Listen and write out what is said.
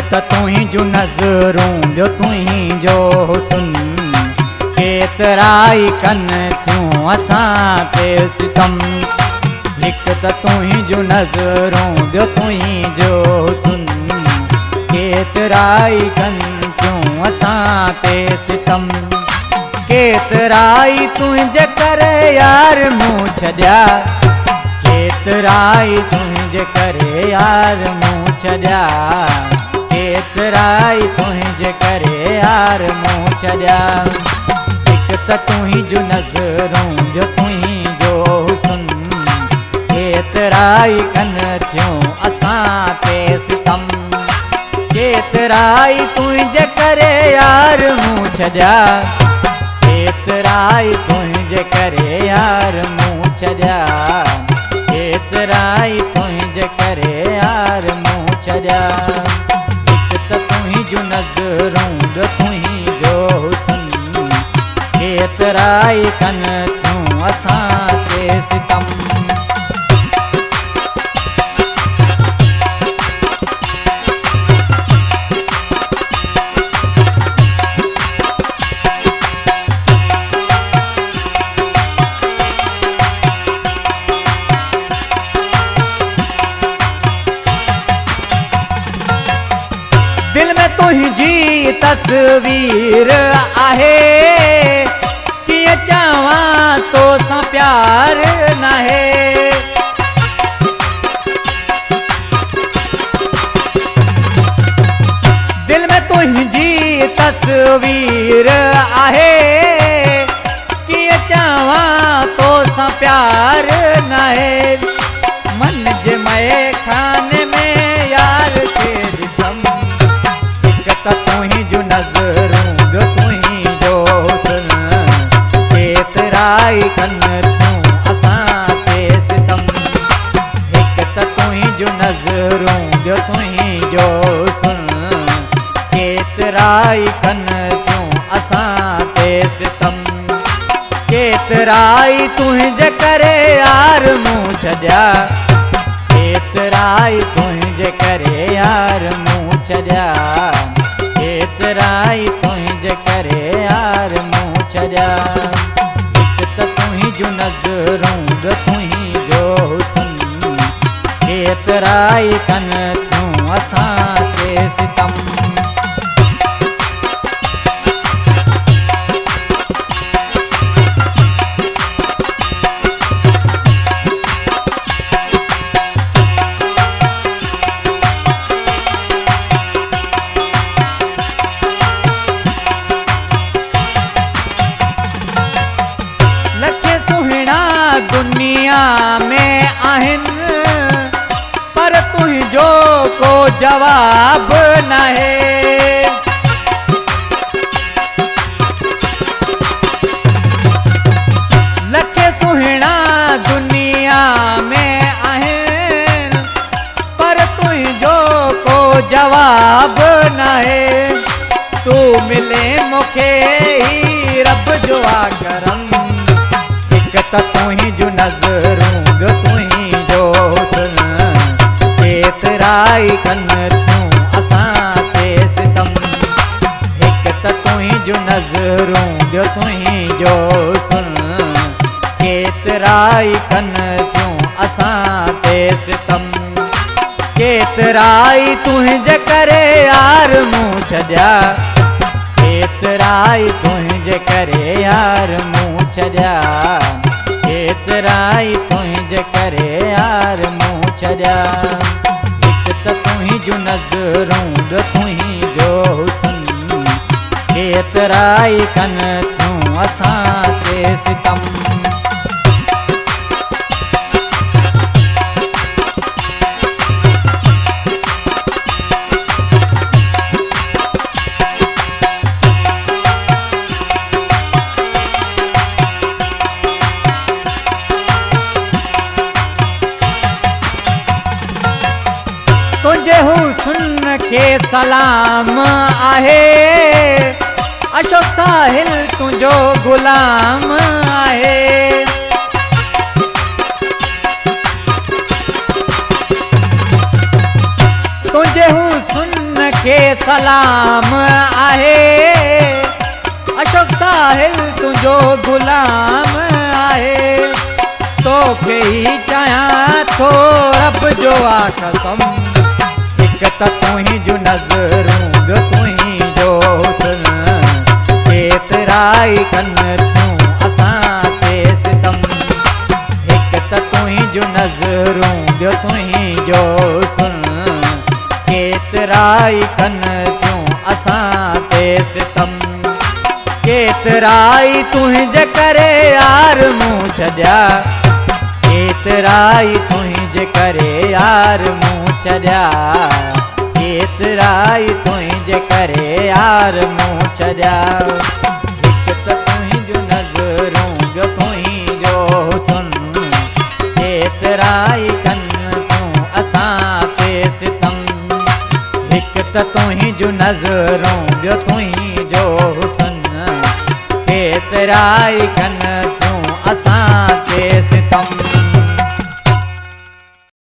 त तुंहिंजूं नज़रूं ॿियो तुंहिंजो हुस्न केतिराई कनि थियूं असां ते सितम। हिकु त तुंहिंजूं नज़रूं ॿियो तुंहिंजो हुस्न केतिराई कनि थियूं असां ते सितम। केतिराई तुंहिंजे करे यार मूं छॾिया केतिराई तुंहिंजे करे यार मूं छॾिया केतिराई तुंहिंजे करे यार मूं छॾिया। हिकु त तुंहिंजूं नज़रूं ॿियो तुंहिंजो हुस्न केतिराई कनि थियूं असां ते सितम। केतिराई तुंहिंजे करे यार मूं छॾिया केतिराई तुंहिंजे करे यार मूं छॾिया केतिराई तुंहिंजे करे यार मूं छॾिया। हिकु त तुंहिंजूं नज़रूं ॿियो तुंहिंजो हुस्न केतिराई कनि थियूं असां ते सितम। दिल में तुंहिंजी तस्वीर आहे कीअं चवां तोसां प्यार नाहे। दिल में तुंहिंजी तस्वीर आहे कीअं चवां तोसां प्यार नाहे। मन जे मए खाने में यार खे ॾिठम। त तुंहिंजूं नज़रूं ॿियो तुंहिंजो हुस्न केतिराई कनि थियूं असां ते सितम। हिकु त तुंहिंजूं नज़रूं ॿियो तुंहिंजो हुस्न केतिराई कनि थियूं असां ते सितम। केतिराई तुंहिंजे करे यार मूं छॾिया केतिराई तुंहिंजे करे यार मूं छॾिया केतिराई तुंहिंजे करे यार मूं छॾिया। हिकु त तुंहिंजूं नज़रूं ॿियो तुंहिंजो हुस्न केतिराई कनि थियूं असां ते सितम। दुनिया में आहिनि पर तुंहिंजो को जवाब नाहे। लखे सुहिणा दुनिया में आहिनि पर तुंहिंजो को जवाब नाहे। तू मिले मूंखे ही रब जो आ करम। हिकु त तुंहिंजूं नज़रूं ॿियो तुंहिंजो हुस्न केतिराई कनि थियूं असां ते सितम। हिकु त तुंहिंजूं नज़रूं ॿियो तुंहिंजो हुस्न केतिराई कनि थियूं असां ते सितम। केतिराई तुंहिंजे करे यार मूं छॾिया केतिराई तुंहिंजे करे यार मूं छॾिया केतिराई तुंहिंजे करे यार मूं छॾिया। हिकु त तुंहिंजूं नज़रूं ॿियो तुंहिंजो हुस्न केतिराई कनि थियूं असां ते सितम। तुंहिंजे हुस्न खे सलाम आहे अशोक साहिल तुंहिंजो गुलाम आहे। तुंहिंजे हुस्न खे सलाम आहे। अशोक साहिल तुझो गुलाम आहे। तोखे ही चाहियां थो रब जो आ कसम। हिक त तुंहिंजूं नज़रूं ॿियो तुंहिंजो हुस्न। केतिराई कनि थियूं असां ते सितम। हिक त तुंहिंजूं नज़रूं ॿियो तुंहिंजो हुस्न। केतिराई कनि थियूं असां ते सितम। केतिराई तुंहिंजे करे यार मूं छॾिया। केतिराई तुंहिंजे करे यार मूं छॾिया। केतिराई तुंहिंजे करे यार मूं छॾिया। हिक त तुंहिंजूं नज़रूं ॿियो तुंहिंजो हुस्न। केतिराई कनि थियूं असां ते सितम। हिक त तुंहिंजूं नज़रूं ॿियो तुंहिंजो हुस्न। केतिराई कनि थियूं असां ते सितम।